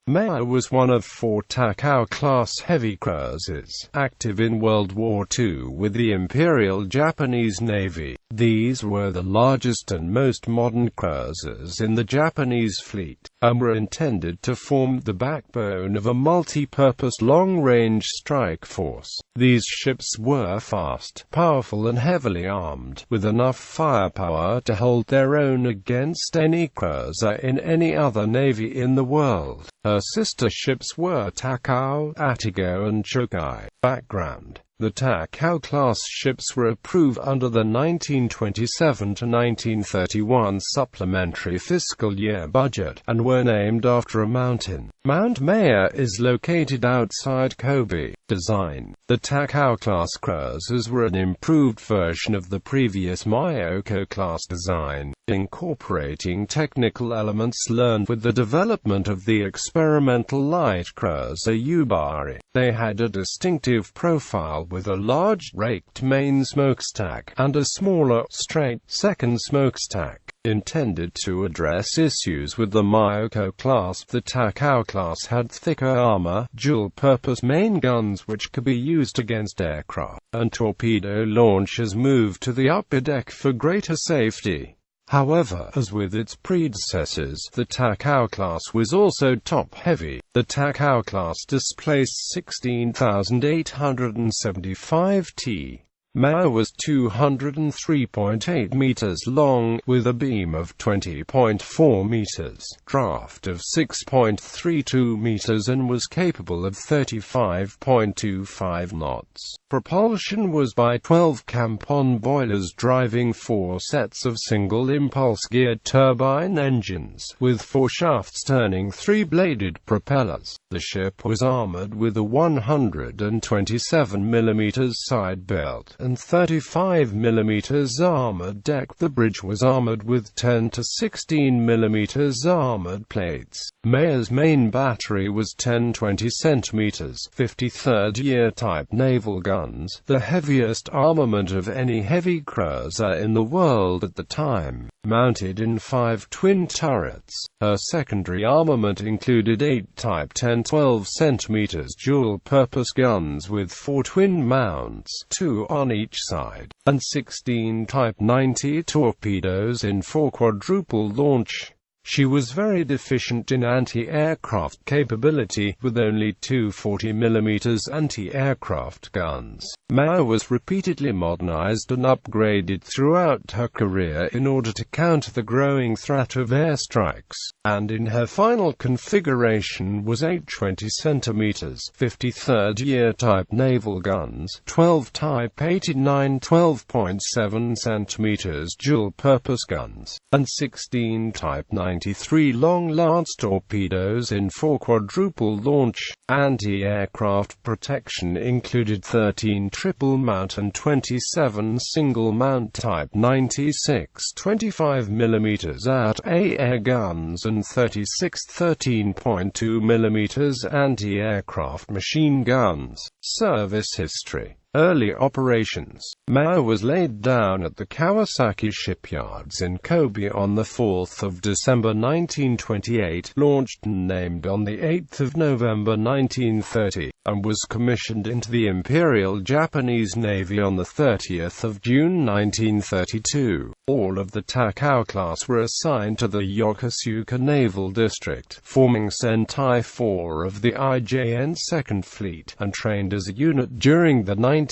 Maya was one of 4 Takao-class heavy cruisers active in World War II with the Imperial Japanese Navy. These were the largest and most modern cruisers in the Japanese fleet, and were intended to form the backbone of a multi-purpose long-range strike force. These ships were fast, powerful and heavily armed, with enough firepower to hold their own against any cruiser in any other navy in the world. Her sister ships were Takao, Atago and Chōkai. Background: the Takao-class ships were approved under the 1927 to 1931 supplementary fiscal year budget, and were named after a mountain. Mount Maya is located outside Kobe. Design: the Takao-class cruisers were an improved version of the previous Myoko-class design, incorporating technical elements learned with the development of the experimental light cruiser Yubari. They had a distinctive profile with a large, raked main smokestack, and a smaller, straight, second smokestack. Intended to address issues with the Myoko class, the Takao class had thicker armor, dual-purpose main guns which could be used against aircraft, and torpedo launchers moved to the upper deck for greater safety. However, as with its predecessors, the Takao class was also top-heavy. The Takao class displaced 16,875 t. Maya was 203.8 meters long, with a beam of 20.4 meters, draft of 6.32 meters, and was capable of 35.25 knots. Propulsion was by 12 Campon boilers driving 4 sets of single-impulse geared turbine engines, with 4 shafts turning 3-bladed propellers. The ship was armored with a 127 mm side belt and 35 mm armored deck. The bridge was armored with 10 to 16 mm armored plates. Maya's main battery was 10-20 cm 53rd year type naval guns, the heaviest armament of any heavy cruiser in the world at the time, mounted in 5 twin turrets. Her secondary armament included 8 type 10-12 cm dual-purpose guns with 4 twin mounts, 2 on each side, and 16 type 90 torpedoes in 4 quadruple launch. She was very deficient in anti-aircraft capability, with only 2 40mm anti-aircraft guns. Maya was repeatedly modernized and upgraded throughout her career in order to counter the growing threat of airstrikes, and in her final configuration was 8 20 cm 53rd year type naval guns, 12 type 89 12.7 cm dual-purpose guns, and 16 type 93 long lance torpedoes in 4 quadruple launch. Anti-aircraft protection included 13 triple mount and 27 single mount type 96 25mm AT-A air guns and 36 13.2 mm anti-aircraft machine guns. Service history. Early operations. Maya was laid down at the Kawasaki shipyards in Kobe on 4 December 1928, launched and named on 8 November 1930, and was commissioned into the Imperial Japanese Navy on 30 June 1932. All of the Takao class were assigned to the Yokosuka Naval District, forming Sentai 4 of the IJN Second Fleet, and trained as a unit during the 1930s.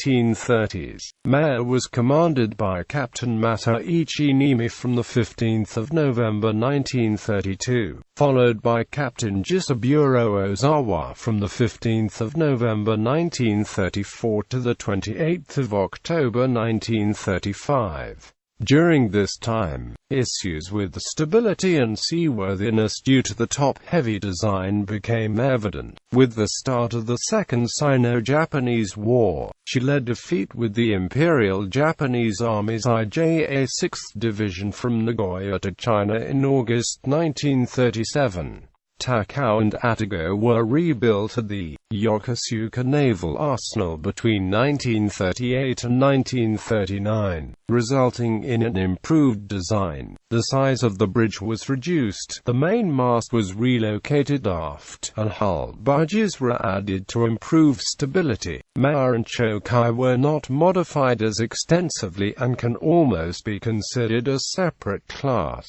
Maya was commanded by Captain Masaichi Nimi from 15 November 1932, followed by Captain Jisaburo Ozawa from 15 November 1934 to 28 October 1935. During this time, issues with stability and seaworthiness due to the top-heavy design became evident. With the start of the Second Sino-Japanese War, she led a fleet with the Imperial Japanese Army's IJA 6th Division from Nagoya to China in August 1937. Takao and Atago were rebuilt at the Yokosuka Naval Arsenal between 1938 and 1939, resulting in an improved design. The size of the bridge was reduced, the main mast was relocated aft, and hull barges were added to improve stability. Atago and Chōkai were not modified as extensively and can almost be considered a separate class.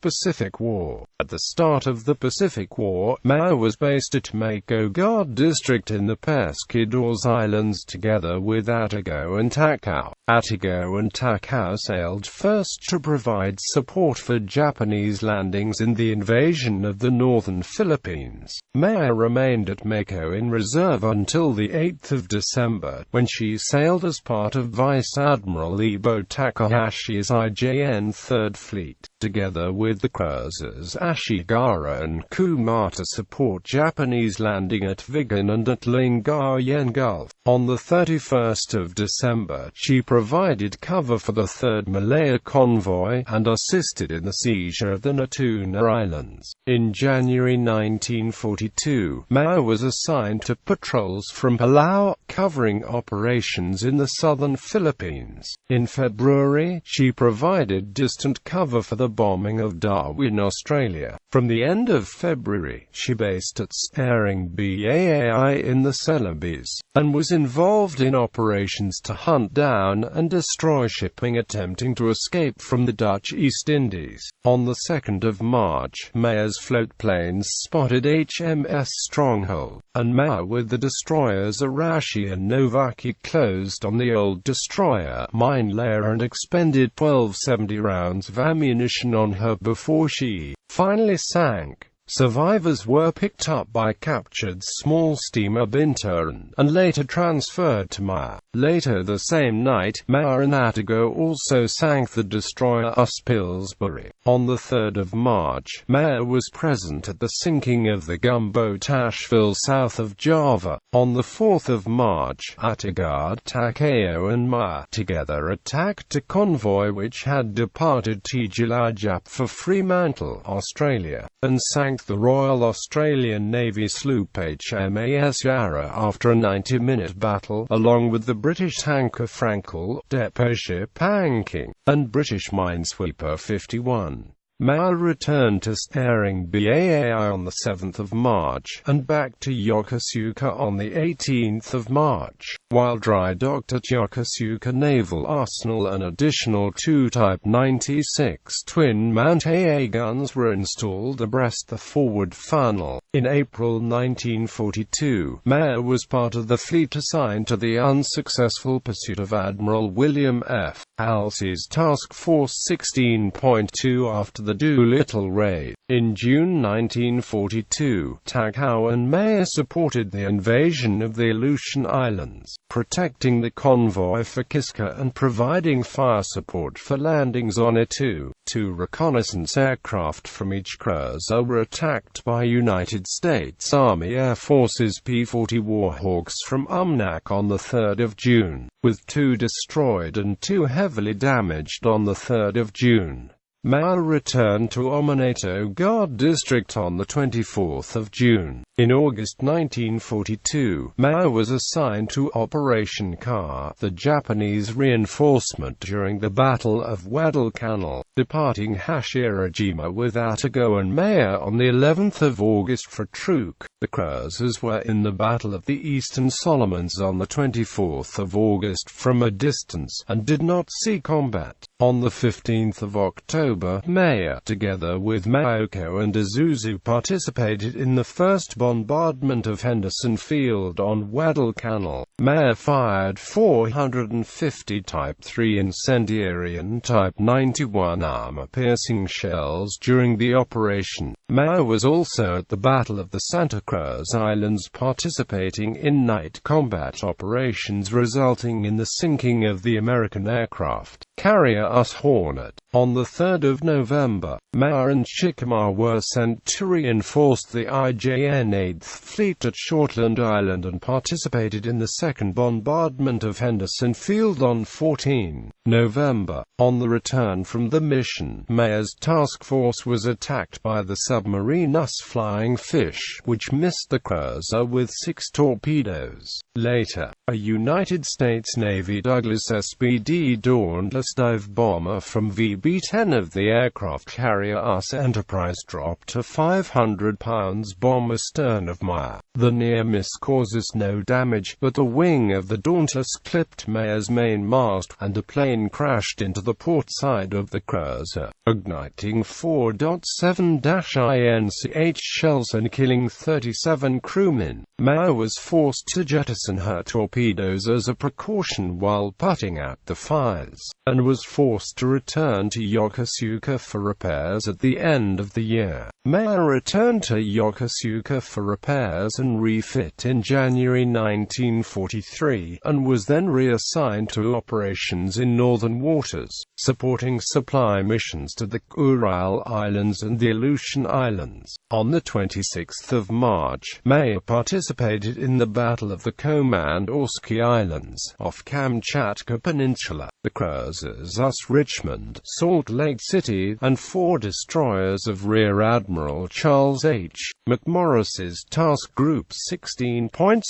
Pacific War. At the start of the Pacific War, Atago was based at Mako Guard District in the Pescadores Islands together with Atago and Takao. Atago and Takao sailed first to provide support for Japanese landings in the invasion of the northern Philippines. Atago remained at Mako in reserve until the 8th of December, when she sailed as part of Vice Admiral Ibo Takahashi's IJN 3rd Fleet, together with the cruisers Ashigara and Kuma to support Japanese landing at Vigan and at Lingayen Gulf. On the 31st of December, she provided cover for the 3rd Malaya Convoy, and assisted in the seizure of the Natuna Islands. In January 1942, Atago was assigned to patrols from Palau, covering operations in the southern Philippines. In February, she provided distant cover for the bombing of Darwin, Australia. From the end of February, she based at Staring Baai in the Celebes, and was involved in operations to hunt down and destroy shipping attempting to escape from the Dutch East Indies. On the 2nd of March, Atago's float planes spotted HMS Stronghold, and Atago with the destroyers Arashi and Novaki closed on the old destroyer mine layer and expended 1270 rounds of ammunition on her before she finally sank. Survivors were picked up by captured small steamer Binturn, and later transferred to Atago. Later the same night, Atago and Atago also sank the destroyer US Pillsbury. On the 3rd of March, Atago was present at the sinking of the gunboat Asheville south of Java. On the 4th of March, Atago, Takao and Atago together attacked a convoy which had departed Tijilajap for Fremantle, Australia, and sank the Royal Australian Navy sloop HMAS Yarra after a 90-minute battle, along with the British tanker Frankel, depot ship Panking, and British minesweeper 51. Atago returned to Staring Baai on the 7th of March, and back to Yokosuka on the 18th of March. While dry docked at Yokosuka Naval Arsenal, an additional 2 Type 96 twin-mount AA guns were installed abreast the forward funnel. In April 1942, Atago was part of the fleet assigned to the unsuccessful pursuit of Admiral William F. Halsey's Task Force 16.2 after the Doolittle raid. In June 1942, Takao and Atago supported the invasion of the Aleutian Islands, protecting the convoy for Kiska and providing fire support for landings on it. Two reconnaissance aircraft from each cruiser were attacked by United States Army Air Force's P-40 Warhawks from Umnak on the 3rd of June, with 2 destroyed and 2 heavily damaged on the 3rd of June. Atago returned to Ominato Guard District on the 24th of June. In August 1942, Atago was assigned to Operation Ka, the Japanese reinforcement during the Battle of Guadalcanal, departing Hashirajima with Atago and Atago on the 11th of August for Truk. The cruisers were in the Battle of the Eastern Solomons on the 24th of August from a distance, and did not see combat. On the 15th of October, Atago, together with Maoko and Isuzu, participated in the first bombardment of Henderson Field on Guadalcanal. Atago fired 450 Type 3 incendiary and Type 91 armor-piercing shells during the operation. Atago was also at the Battle of the Santa Cruz Islands, participating in night combat operations resulting in the sinking of the American aircraft carrier US Hornet. On the 3rd of November, Atago and Shikamaru were sent to reinforce the IJN 8th Fleet at Shortland Island and participated in the second bombardment of Henderson Field on 14 November. On the return from the mission, Mayer's task force was attacked by the submarine Flying Fish, which missed the cruiser with 6 torpedoes. Later, a United States Navy Douglas SBD Dauntless dive bomber from VB-10 of the aircraft carrier US Enterprise dropped a 500-pound bomb astern of Meyer. The near miss causes no damage, but the wing of the Dauntless clipped Mayer's main mast, and the plane crashed into the port side of the cruiser, igniting 4.7-INCH shells and killing 37 crewmen. Meyer was forced to jettison her torpedoes as a precaution while putting out the fires, and was forced to return to Yokosuka for repairs at the end of the year. Meyer returned to Yokosuka for repairs and refit in January 1943, and was then reassigned to operations in northern waters, supporting supply missions to the Kuril Islands and the Aleutian Islands. On the 26th of March, Meyer participated in the Battle of the Komandorski Islands, off Kamchatka Peninsula. The cruisers US Richmond, Salt Lake City, and 4 destroyers of Rear Admiral Charles H. McMorris's Task Group 16.6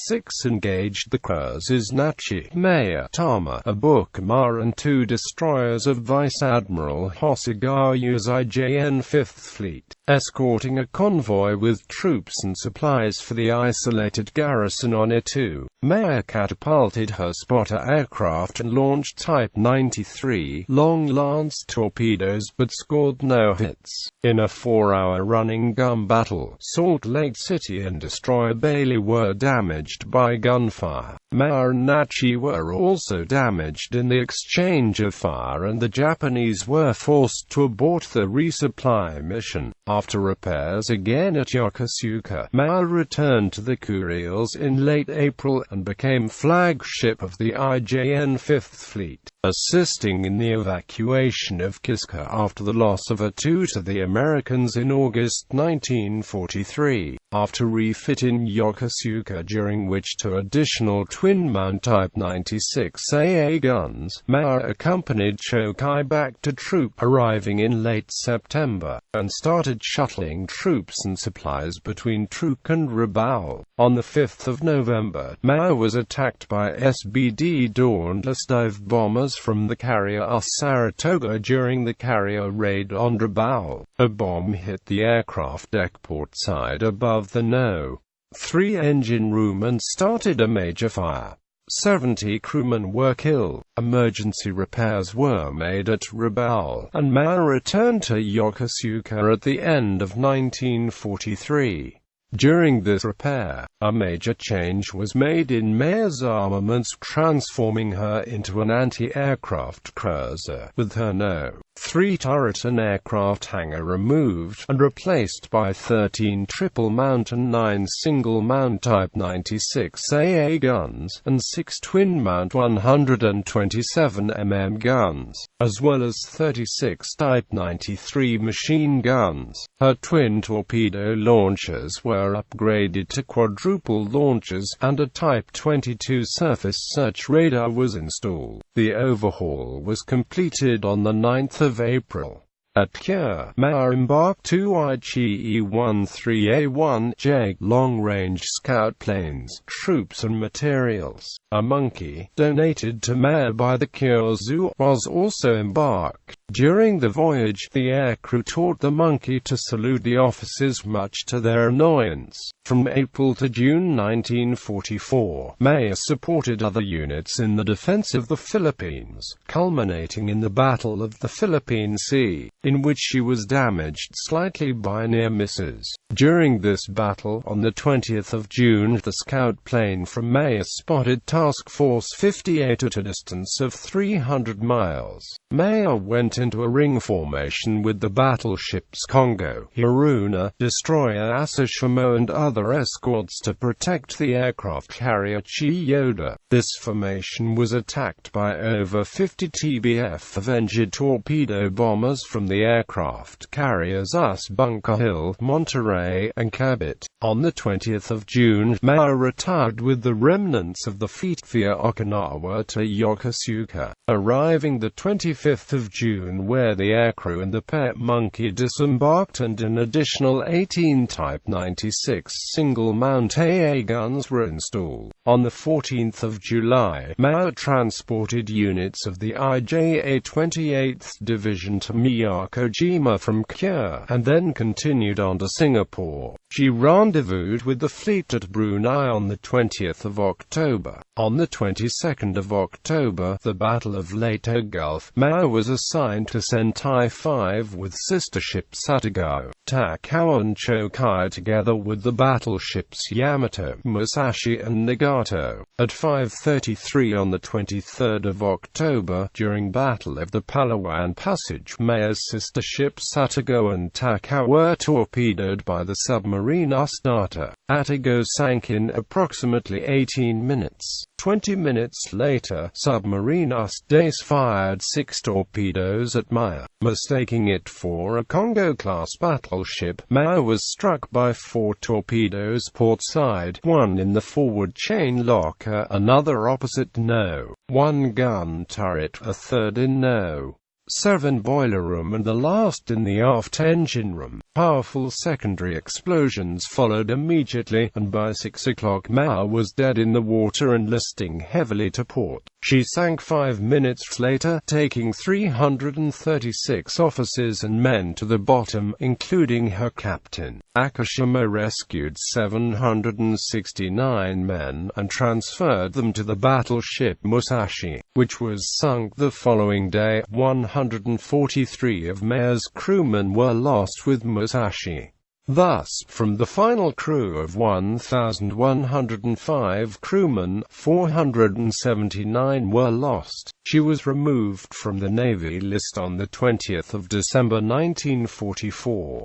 engaged the cruisers Nachi, Meyer, Tama, Abukama, and 2 destroyers of Vice Admiral Hosogawa's IJN 5th Fleet, escorting a convoy with troops and supplies for the isolated garrison on Itu. Meyer catapulted her spotter aircraft and launched Type 93 Long Lance torpedoes but scored no hits. In a 4-hour running gun battle, Salt Lake City and destroyer Bailey were damaged by gunfire. Meyer and Nachi were also damaged in the exchange of fire, and the Japanese were forced to abort the resupply mission. After repairs again at Yokosuka, Meyer returned to the Kuriles in late April and became flagship of the IJN 5th Fleet, assisting in the evacuation of Kiska after the loss of Itu to the Americans in August 1943. After refit in Yokosuka, during which 2 additional twin-mount Type 96 AA guns, Meyer accompanied Chōkai back to troop, arriving in late September, and started shuttling troops and supplies between Truk and Rabaul. On the 5th of November, Meyer was attacked by SBD Dauntless dive bombers from the carrier US Saratoga during the carrier raid on Rabaul. A bomb hit the aircraft deck port side above the No. 3 engine room and started a major fire. 70 crewmen were killed. Emergency repairs were made at Rabaul, and Meyer returned to Yokosuka at the end of 1943. During this repair, a major change was made in Meyer's armaments, transforming her into an anti-aircraft cruiser, with her No. 3 turret and aircraft hangar removed, and replaced by 13 triple-mount and 9 single-mount Type 96 AA guns, and 6 twin-mount 127 mm guns, as well as 36 Type 93 machine guns. Her twin torpedo launchers were upgraded to quadruple launchers, and a Type 22 surface search radar was installed. The overhaul was completed on the 9th of April. At Kure, Meyer embarked 2 IGE-13A1J long-range scout planes, troops and materials. A monkey, donated to Meyer by the Kure Zoo, was also embarked. During the voyage, the aircrew taught the monkey to salute the officers, much to their annoyance. From April to June 1944, Meyer supported other units in the defense of the Philippines, culminating in the Battle of the Philippine Sea, in which she was damaged slightly by near misses. During this battle, on the 20th of June, the scout plane from Meyer spotted Task Force 58 at a distance of 300 miles. Meyer went into a ring formation with the battleships Kongo, Hiruna, destroyer Asashimo and other escorts to protect the aircraft carrier Chiyoda. This formation was attacked by over 50 TBF Avenger torpedo bombers from the aircraft carriers US Bunker Hill, Monterey, and Cabot. On the 20th of June, Mao retired with the remnants of the fleet via Okinawa to Yokosuka, arriving the 25th of June where the aircrew and the pet monkey disembarked and an additional 18 Type 96 single-mount AA guns were installed. On the 14th of July, Mao transported units of the IJA 28th Division to Miyakojima from Kure, and then continued on to Singapore. She rendezvoused with the fleet at Brunei on the 20th of October. On the 22nd of October, the Battle of Leyte Gulf, Mao was assigned to Sentai 5 with sister ships Atago, Takao and Chōkai together with the battleships Yamato, Musashi and Nagato. At 5:33 on the 23rd of October, during Battle of the Palawan Passage, Mao's sister ships Atago and Takao were torpedoed by the submarine Astata. Atago sank in approximately 18 minutes. 20 minutes later, submarine These fired 6 torpedoes at Mao. Mistaking it for a Congo-class battleship, Mao was struck by 4 torpedoes portside, 1 in the forward chain locker, another opposite No. 1 gun turret, a third in No. 7 boiler room and the last in the aft engine room. Powerful secondary explosions followed immediately, and by 6 o'clock Mao was dead in the water and listing heavily to port. She sank 5 minutes later, taking 336 officers and men to the bottom, including her captain. Akashima rescued 769 men, and transferred them to the battleship Musashi, which was sunk the following day. 143 of Mao's crewmen were lost with Musashi. Thus, from the final crew of 1,105 crewmen, 479 were lost. She was removed from the Navy list on the 20th of December 1944.